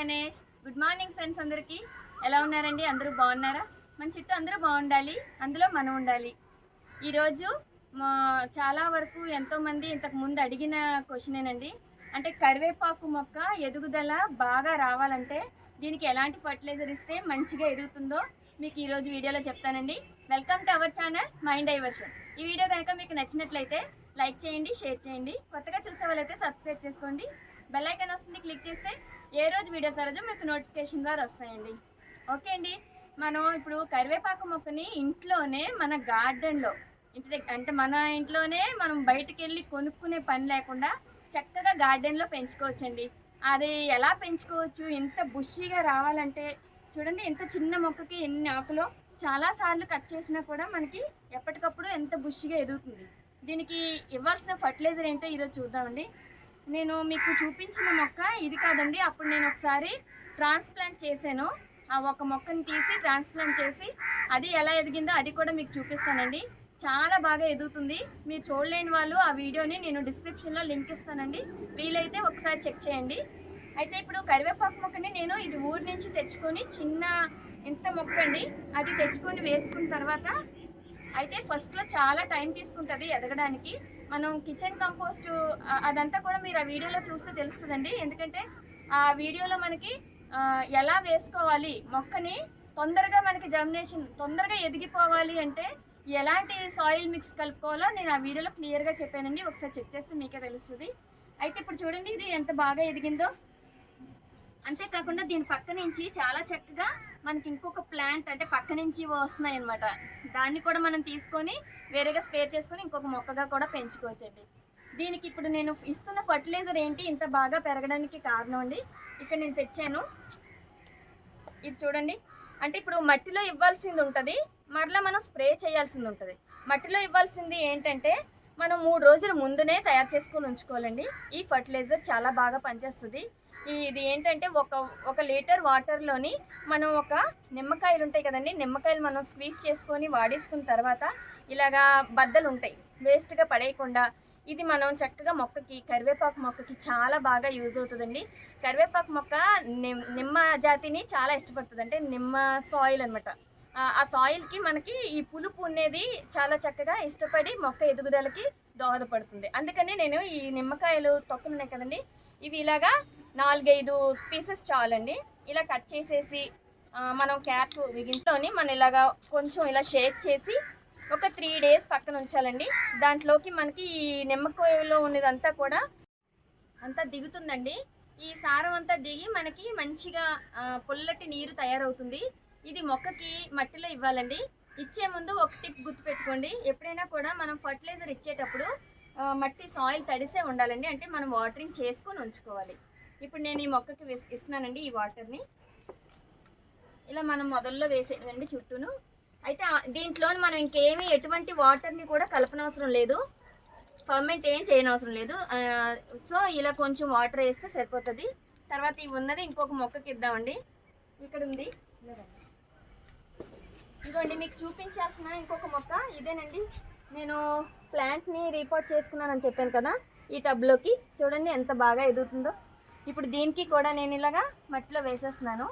Ganesh. Good morning friends, అందరికీ ఎలా ఉన్నారండి? అందరూ బాగున్నారా? మన చుట్టూ అందరూ బాగుండాలి, అందులో మనం ఉండాలి. ఈరోజు మా చాలా వరకు ఎంతోమంది ఇంతకు ముందు అడిగిన క్వశ్చనేనండి. అంటే కరివేపాకు మొక్క ఎదుగుదల బాగా రావాలంటే దీనికి ఎలాంటి ఫర్టిలైజర్ ఇస్తే మంచిగా ఎదుగుతుందో మీకు ఈరోజు వీడియోలో చెప్తానండి. Welcome to our channel mind diversion. ఈ వీడియో కనుక మీకు నచ్చినట్లయితే లైక్ చేయండి, షేర్ చేయండి. కొత్తగా చూసే వాళ్ళైతే సబ్స్క్రైబ్ చేసుకోండి. బెల్ ఐకాన్ వస్తుంది, క్లిక్ చేస్తే ఏ రోజు వీడియోస్ ఆ రోజు మీకు నోటిఫికేషన్ ద్వారా వస్తాయండి. ఓకే అండి, మనం ఇప్పుడు కరివేపాకు మొక్కని ఇంట్లోనే మన గార్డెన్లో ఇంటి దగ్గర అంటే మన ఇంట్లోనే మనం బయటికి వెళ్ళి కొనుక్కునే పని లేకుండా చక్కగా గార్డెన్లో పెంచుకోవచ్చండి. అది ఎలా పెంచుకోవచ్చు, ఎంత బుషీగా రావాలంటే చూడండి, ఎంత చిన్న మొక్కకి ఎన్ని ఆకులో చాలాసార్లు కట్ చేసినా కూడా మనకి ఎప్పటికప్పుడు ఎంత బుషిగా ఎదుగుతుంది. దీనికి ఇవ్వాల్సిన ఫర్టిలైజర్ ఏంటో ఈరోజు చూద్దామండి. నేను మీకు చూపించిన మొక్క ఇది కాదండి. అప్పుడు నేను ఒకసారి ట్రాన్స్ప్లాంట్ చేశాను. ఆ ఒక మొక్కని తీసి ట్రాన్స్ప్లాంట్ చేసి అది ఎలా ఎదిగిందో అది కూడా మీకు చూపిస్తానండి. చాలా బాగా ఎదుగుతుంది. మీరు చూడలేని వాళ్ళు ఆ వీడియోని నేను డిస్క్రిప్షన్లో లింక్ ఇస్తానండి, వీలైతే ఒకసారి చెక్ చేయండి. అయితే ఇప్పుడు కరివేపాకు మొక్కని నేను ఇది ఊరి నుంచి తెచ్చుకొని చిన్న ఇంత మొక్క అండి, అది తెచ్చుకొని వేసుకున్న తర్వాత అయితే ఫస్ట్లో చాలా టైం తీసుకుంటుంది ఎదగడానికి. మనం కిచెన్ కంపోస్ట్ అదంతా కూడా మీరు ఆ వీడియోలో చూస్తే తెలుస్తుందండి. ఎందుకంటే ఆ వీడియోలో మనకి ఎలా వేసుకోవాలి మొక్కని తొందరగా మనకి జర్మినేషన్ తొందరగా ఎదిగిపోవాలి అంటే ఎలాంటి సాయిల్ మిక్స్ కలుపుకోవాలో నేను ఆ వీడియోలో క్లియర్గా చెప్పానండి. ఒకసారి చెక్ చేస్తే మీకే తెలుస్తుంది. అయితే ఇప్పుడు చూడండి, ఇది ఎంత బాగా ఎదిగిందో. అంతేకాకుండా దీని పక్క నుంచి చాలా చక్కగా మనకి ఇంకొక ప్లాంట్ అంటే పక్క నుంచి వస్తున్నాయి అనమాట. దాన్ని కూడా మనం తీసుకొని వేరేగా స్పేర్ చేసుకొని ఇంకొక మొక్కగా కూడా పెంచుకోవచ్చండి. దీనికి ఇప్పుడు నేను ఇస్తున్న ఫర్టిలైజర్ ఏంటి ఇంత బాగా పెరగడానికి కారణం అండి. ఇక్కడ నేను తెచ్చాను, ఇది చూడండి. అంటే ఇప్పుడు మట్టిలో ఇవ్వాల్సింది ఉంటుంది, మరలా మనం స్ప్రే చేయాల్సింది ఉంటుంది. మట్టిలో ఇవ్వాల్సింది ఏంటంటే మనం 3 రోజుల ముందునే తయారు చేసుకొని ఉంచుకోవాలండి. ఈ ఫర్టిలైజర్ చాలా బాగా పనిచేస్తుంది. ఇది ఏంటంటే ఒక లీటర్ వాటర్లోని మనం ఒక నిమ్మకాయలు ఉంటాయి కదండి, నిమ్మకాయలు మనం స్క్వీజ్ చేసుకొని వాడేసుకున్న తర్వాత ఇలాగా బద్దలు ఉంటాయి, వేస్ట్గా పడేయకుండా ఇది మనం చక్కగా మొక్కకి కరివేపాకు మొక్కకి చాలా బాగా యూజ్ అవుతుందండి. కరివేపాకు మొక్క నిమ్మ జాతిని చాలా ఇష్టపడుతుంది, అంటే నిమ్మ సాయిల్ అనమాట. ఆ సాయిల్కి మనకి ఈ పులుపు అనేది చాలా చక్కగా ఇష్టపడి మొక్క ఎదుగుదలకి దోహదపడుతుంది. అందుకని నేను ఈ నిమ్మకాయలు తొక్కలు ఉన్నాయి కదండి, ఇవి ఇలాగా 4-5 పీసెస్ చాలండి. ఇలా కట్ చేసేసి మనం క్యాప్ విగించుకొని మనం ఇలాగా కొంచెం ఇలా షేక్ చేసి ఒక 3 డేస్ పక్కన ఉంచాలండి. దాంట్లోకి మనకి ఈ నిమ్మకాయలో ఉన్నదంతా కూడా అంతా దిగుతుందండి. ఈ సారం అంతా దిగి మనకి మంచిగా పుల్లటి నీరు తయారవుతుంది. ఇది మొక్కకి మట్టిలో ఇవ్వాలండి. ఇచ్చే ముందు ఒక టిప్ గుర్తుపెట్టుకోండి, ఎప్పుడైనా కూడా మనం ఫర్టిలైజర్ ఇచ్చేటప్పుడు మట్టి సాయిల్ తడిసే ఉండాలండి, అంటే మనం వాటరింగ్ చేసుకొని ఉంచుకోవాలి. ఇప్పుడు నేను ఈ మొక్కకి ఇస్తున్నానండి ఈ వాటర్ని. ఇలా మనం మొదల్లో వేసేయండి చుట్టూను. అయితే దీంట్లో మనం ఇంకేమీ ఎటువంటి వాటర్ని కూడా కలపనవసరం లేదు, ఫర్మెంట్ ఏం చేయనవసరం లేదు. సో ఇలా కొంచెం వాటర్ వేస్తే సరిపోతుంది. తర్వాత ఇవి ఉన్నది ఇంకొక మొక్కకి ఇద్దామండి. ఇక్కడ ఉంది ఇదిగోండి, మీకు చూపించాల్సిన ఇంకొక మొక్క ఇదేనండి. నేను ప్లాంట్ని రీపోర్ట్ చేసుకున్నానని చెప్పాను కదా, ఈ టబ్లోకి చూడండి ఎంత బాగా ఎదుగుతుందో. ఇప్పుడు దీనికి కూడా నేను ఇలాగా మట్టిలో వేసేస్తున్నాను.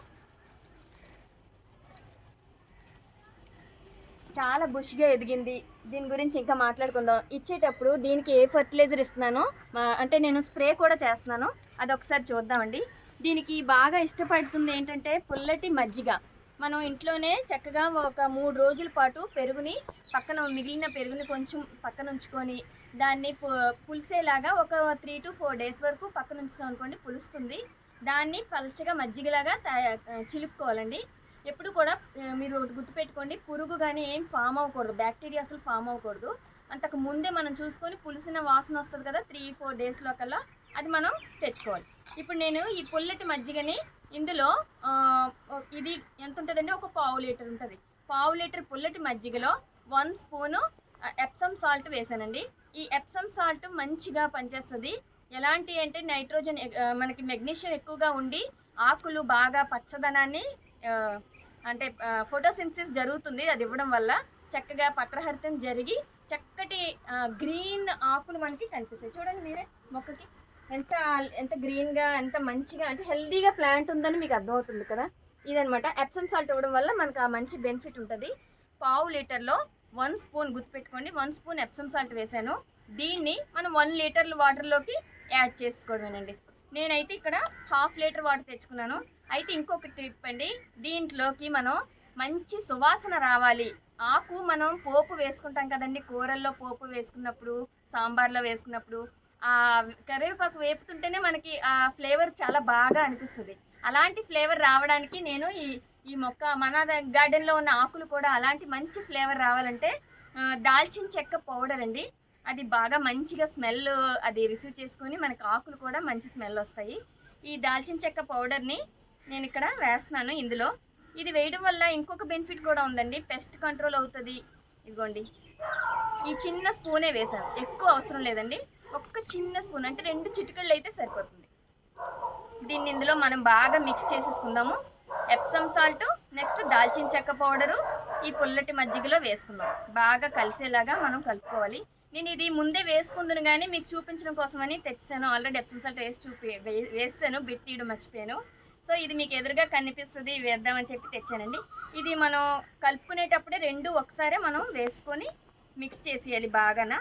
చాలా బుష్గా ఎదిగింది. దీని గురించి ఇంకా మాట్లాడుకుందాం. ఇచ్చేటప్పుడు దీనికి ఏ ఫర్టిలైజర్ ఇస్తున్నానో అంటే నేను స్ప్రే కూడా చేస్తున్నాను, అది ఒకసారి చూద్దామండి. దీనికి బాగా ఇష్టపడుతుంది ఏంటంటే పుల్లటి మజ్జిగ. మనం ఇంట్లోనే చక్కగా ఒక 3 రోజుల పాటు పెరుగుని పక్కన మిగిలిన పెరుగుని కొంచెం పక్కన ఉంచుకొని దాన్ని పులిసేలాగా ఒక 3 to 4 డేస్ వరకు పక్కన ఉంచుతాం అనుకోండి, పులుస్తుంది. దాన్ని పలచగా మజ్జిగలాగా చిలుపుకోవాలండి. ఎప్పుడు కూడా మీరు గుర్తుపెట్టుకోండి, పురుగు కానీ ఏం ఫామ్ అవ్వకూడదు, బ్యాక్టీరియా అసలు ఫామ్ అవ్వకూడదు. అంతకు ముందే మనం చూసుకొని పులిసిన వాసన వస్తుంది కదా 3-4 డేస్లో కల్లా, అది మనం తెచ్చుకోవాలి. ఇప్పుడు నేను ఈ పుల్లటి మజ్జిగని ఇందులో ఇది ఎంత ఉంటుందండి, ఒక 1/2 లీటర్ ఉంటుంది. 1/2 లీటర్ పుల్లటి మజ్జిగలో 1 స్పూను ఎప్సమ్ సాల్ట్ వేసానండి. ఈ ఎప్సమ్ సాల్ట్ మంచిగా పనిచేస్తుంది. ఎలాంటి అంటే నైట్రోజన్, మనకి మెగ్నీషియం ఎక్కువగా ఉండి ఆకులు బాగా పచ్చదనాన్ని అంటే ఫోటోసింథసిస్ జరుగుతుంది, అది ఇవ్వడం వల్ల చక్కగా పత్రహరితం జరిగి చక్కటి గ్రీన్ ఆకులు మనకి కనిపిస్తాయి. చూడండి మీరే మొక్కకి ఎంత ఎంత గ్రీన్గా ఎంత మంచిగా అంటే హెల్దీగా ప్లాంట్ ఉందని మీకు అర్థమవుతుంది కదా. ఇదనమాట ఎప్సమ్ సాల్ట్ ఇవ్వడం వల్ల మనకు ఆ మంచి బెనిఫిట్ ఉంటుంది. పావు లీటర్లో 1 స్పూన్ గుర్తుపెట్టుకోండి, 1 స్పూన్ ఎప్సమ్ సాల్ట్ వేసాను. దీన్ని మనం 1 లీటర్ వాటర్లోకి యాడ్ చేసుకోవడమేనండి. నేనైతే ఇక్కడ 1/2 లీటర్ వాటర్ తెచ్చుకున్నాను. అయితే ఇంకొక టిప్ అండి, దీంట్లోకి మనం మంచి సువాసన రావాలి. ఆకు మనం పోపు వేసుకుంటాం కదండి, కూరల్లో పోపు వేసుకున్నప్పుడు, సాంబార్లో వేసుకున్నప్పుడు ఆ కరివేపాకు వేపుతుంటేనే మనకి ఆ ఫ్లేవర్ చాలా బాగా అనిపిస్తుంది. అలాంటి ఫ్లేవర్ రావడానికి నేను ఈ ఈ మొక్క మన గార్డెన్లో ఉన్న ఆకులు కూడా అలాంటి మంచి ఫ్లేవర్ రావాలంటే దాల్చిన చెక్క పౌడర్ అండి. అది బాగా మంచిగా స్మెల్ అది రిసీవ్ చేసుకొని మనకి ఆకులు కూడా మంచి స్మెల్ వస్తాయి. ఈ దాల్చిన చెక్క పౌడర్ని నేను ఇక్కడ వేస్తున్నాను ఇందులో. ఇది వేయడం వల్ల ఇంకొక బెనిఫిట్ కూడా ఉందండి, పెస్ట్ కంట్రోల్ అవుతుంది. ఇదిగోండి, ఈ చిన్న స్పూనే వేసాను, ఎక్కువ అవసరం లేదండి. ఒక్క చిన్న స్పూన్ అంటే 2 చిటికళ్ళు అయితే సరిపోతుంది. దీన్ని ఇందులో మనం బాగా మిక్స్ చేసేసుకుందాము. ఎప్సమ్ సాల్ట్, నెక్స్ట్ దాల్చిన చెక్క పౌడరు, ఈ పుల్లటి మజ్జిగలో వేసుకుందాం. బాగా కలిసేలాగా మనం కలుపుకోవాలి. నేను ఇది ముందే వేసుకుందును కానీ మీకు చూపించడం కోసమని తెచ్చాను. ఆల్రెడీ ఎప్సమ్ సాల్ట్ వేసాను, బిట్ తీయడం మర్చిపోయాను. సో ఇది మీకు ఎదురుగా కనిపిస్తుంది, వేద్దామని చెప్పి తెచ్చానండి. ఇది మనం కలుపుకునేటప్పుడే 2 ఒకసారి మనం వేసుకొని మిక్స్ చేసేయాలి. బాగానా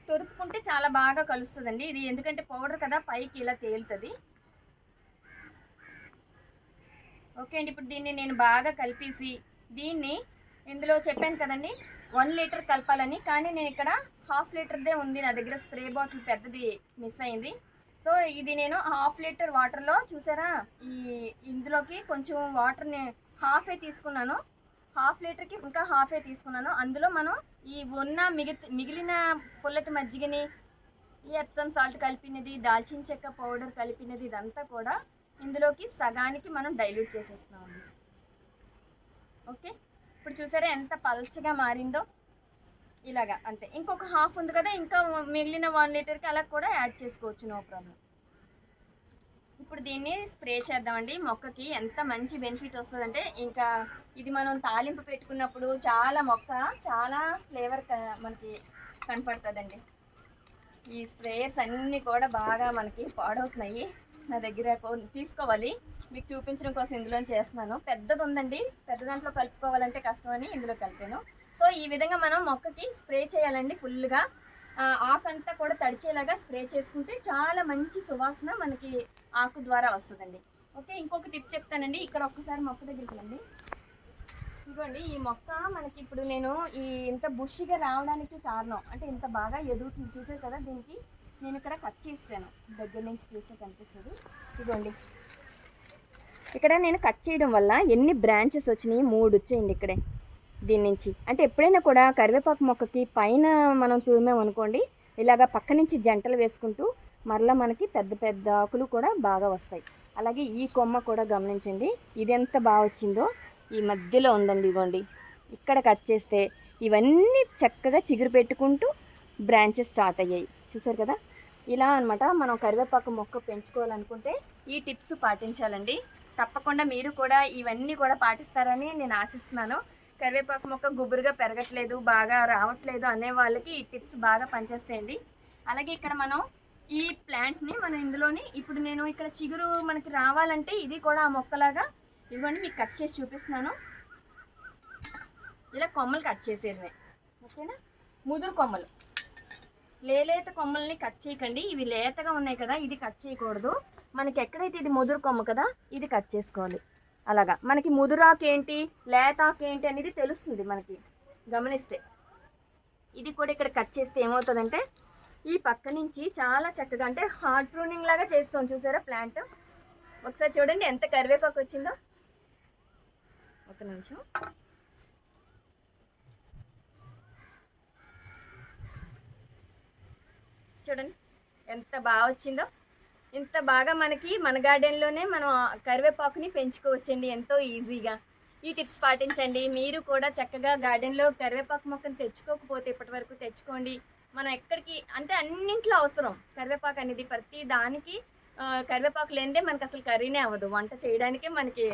తొరుపుకుంటే చాలా బాగా కలుస్తుందండి ఇది, ఎందుకంటే పౌడర్ కదా పైకి ఇలా తేలుతుంది. ఓకే అండి, ఇప్పుడు దీన్ని నేను బాగా కలిపేసి దీన్ని ఇందులో చెప్పాను కదండి 1 లీటర్ కలపాలని, కానీ నేను ఇక్కడ 1/2 లీటర్దే ఉంది నా దగ్గర, స్ప్రే బాటిల్ పెద్దది మిస్ అయింది. సో ఇది నేను 1/2 లీటర్ వాటర్లో చూసారా, ఇందులోకి కొంచెం వాటర్ని హాఫే తీసుకున్నాను. 1/2 లీటర్కి ఇంకా హాఫే తీసుకున్నాను. అందులో మనం ఈ ఉన్న మిగిలిన పుల్లటి మజ్జిగని, ఈ ఎప్సమ్ సాల్ట్ కలిపినది, దాల్చిన చెక్క పౌడర్ కలిపినది, ఇదంతా కూడా ఇందులోకి సగానికి మనం డైల్యూట్ చేసేస్తున్నామండి. ఓకే, ఇప్పుడు చూసారా ఎంత పల్చగా మారిందో, ఇలాగా అంతే. ఇంకొక హాఫ్ ఉంది కదా, ఇంకా మిగిలిన 1 లీటర్కి అలా కూడా యాడ్ చేసుకోవచ్చు, నో ప్రాబ్లం. ఇప్పుడు దీన్ని స్ప్రే చేద్దామండి. మొక్కకి ఎంత మంచి బెనిఫిట్ వస్తుందంటే, ఇంకా ఇది మనం తాలింపు పెట్టుకున్నప్పుడు చాలా ఫ్లేవర్ మనకి కనపడుతుందండి. ఈ స్ప్రేయర్స్ అన్నీ కూడా బాగా మనకి పాడవుతున్నాయి. నా దగ్గర తీసుకోవాలి, మీకు చూపించడం కోసం ఇందులో చేస్తున్నాను. పెద్దది ఉందండి, పెద్ద దాంట్లో కలుపుకోవాలంటే కష్టమని ఇందులో కలిపాను. సో ఈ విధంగా మనం మొక్కకి స్ప్రే చేయాలండి. ఫుల్గా ఆకంతా కూడా తడిచేలాగా స్ప్రే చేసుకుంటే చాలా మంచి సువాసన మనకి ఆకు ద్వారా వస్తుందండి. ఓకే, ఇంకొక టిప్ చెప్తానండి. ఇక్కడ ఒక్కసారి మొక్క దగ్గరికి రండి. ఇదిగోండి, ఈ మొక్క మనకి ఇప్పుడు నేను ఇంత బుషిగా రావడానికి కారణం అంటే ఇంత బాగా ఎదుగుతుంది చూసే కదా. దీనికి నేను ఇక్కడ కట్ చేస్తాను, దగ్గర నుంచి చూస్తే కనిపిస్తుంది. ఇదిగోండి, ఇక్కడ నేను కట్ చేయడం వల్ల ఎన్ని బ్రాంచెస్ వచ్చినాయి, 3 వచ్చాయండి ఇక్కడే దీని నుంచి. అంటే ఎప్పుడైనా కూడా కరివేపాకు మొక్కకి పైన మనం తూమామనుకోండి, ఇలాగ పక్క నుంచి జంటలు వేసుకుంటూ మరలా మనకి పెద్ద పెద్ద ఆకులు కూడా బాగా వస్తాయి. అలాగే ఈ కొమ్మ కూడా గమనించండి, ఇది ఎంత బాగా వచ్చిందో. ఈ మధ్యలో ఉందండి, ఇదిగోండి, ఇక్కడ కట్ చేస్తే ఇవన్నీ చక్కగా చిగురు పెట్టుకుంటూ బ్రాంచెస్ స్టార్ట్ అయ్యాయి, చూసారు కదా. ఇలా అనమాట మనం కరివేపాకు మొక్క పెంచుకోవాలనుకుంటే ఈ టిప్స్ పాటించాలండి. తప్పకుండా మీరు కూడా ఇవన్నీ కూడా పాటిస్తారని నేను ఆశిస్తున్నాను. కరివేపాకు మొక్క గుబురుగా పెరగట్లేదు, బాగా రావట్లేదు అనే వాళ్ళకి ఈ టిప్స్ బాగా పనిచేస్తాయండి. అలాగే ఇక్కడ మనం ఈ ప్లాంట్ని మనం ఇందులోని ఇప్పుడు నేను ఇక్కడ చిగురు మనకి రావాలంటే ఇది కూడా ఆ మొక్కలాగా ఇదిగోండి మీకు కట్ చేసి చూపిస్తున్నాను. ఇలా కొమ్మలు కట్ చేసేయడమే, ఓకేనా. ముదురు కొమ్మలు, లేత కొమ్మల్ని కట్ చేయకండి. ఇవి లేతగా ఉన్నాయి కదా, ఇది కట్ చేయకూడదు. మనకి ఎక్కడైతే ఇది ముదురు కొమ్మ కదా, ఇది కట్ చేసుకోవాలి. అలాగా మనకి ముదురాకేంటి లేతాకేంటి అనేది తెలుస్తుంది మనకి గమనిస్తే. ఇది కూడా ఇక్కడ కట్ చేస్తే ఏమవుతుందంటే ఈ పక్క నుంచి చాలా చక్కగా అంటే హార్డ్ ప్రూనింగ్ లాగా చేస్తాం, చూసారా ప్లాంట్. ఒకసారి చూడండి ఎంత కరివేపాకు వచ్చిందో. ఒక నిమిషం, చూడండి ఎంత బాగా వచ్చిందో. ఇంత బాగా మనకి మన గార్డెన్లోనే మనం కరివేపాకుని పెంచుకోవచ్చండి ఎంతో ఈజీగా. ఈ టిప్స్ పాటించండి. మీరు కూడా చక్కగా గార్డెన్లో కరివేపాకు మొక్కను తెచ్చుకోకపోతే ఇప్పటి వరకు తెచ్చుకోండి. మనం ఎక్కడికి అంటే అన్నింట్లో అవసరం కరివేపాకు అనేది, ప్రతి దానికి కరివేపాకు లేనిదే మనకి అసలు కర్రీనే అవ్వదు. వంట చేయడానికే మనకి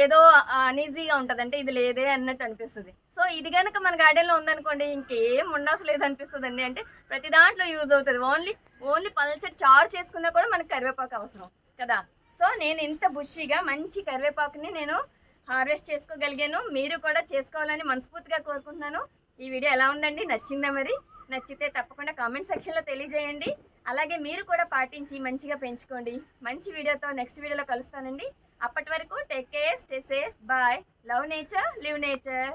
ఏదో అనీజీగా ఉంటుంది, అంటే ఇది లేదే అన్నట్టు అనిపిస్తుంది. సో ఇది కనుక మన గార్డెన్లో ఉందనుకోండి ఇంకేం ఉండవసలేదు అనిపిస్తుందండి. అంటే ప్రతి దాంట్లో యూజ్ అవుతుంది. ఓన్లీ ఓన్లీ పల్చటి చారు చేసుకున్నా కూడా మనకు కరివేపాకు అవసరం కదా. సో నేను ఇంత బుషిగా మంచి కరివేపాకుని నేను హార్వెస్ట్ చేసుకోగలిగాను. మీరు కూడా చేసుకోవాలని మనస్ఫూర్తిగా కోరుకుంటున్నాను. ఈ వీడియో ఎలా ఉందండి? నచ్చిందా? మరి నచ్చితే తప్పకుండా కామెంట్ సెక్షన్లో తెలియజేయండి. అలాగే మీరు కూడా పాటించి మంచిగా పెంచుకోండి. మంచి వీడియోతో నెక్స్ట్ వీడియోలో కలుస్తానండి. అప్పటి వరకు take care, stay safe, bye. Love nature, live nature.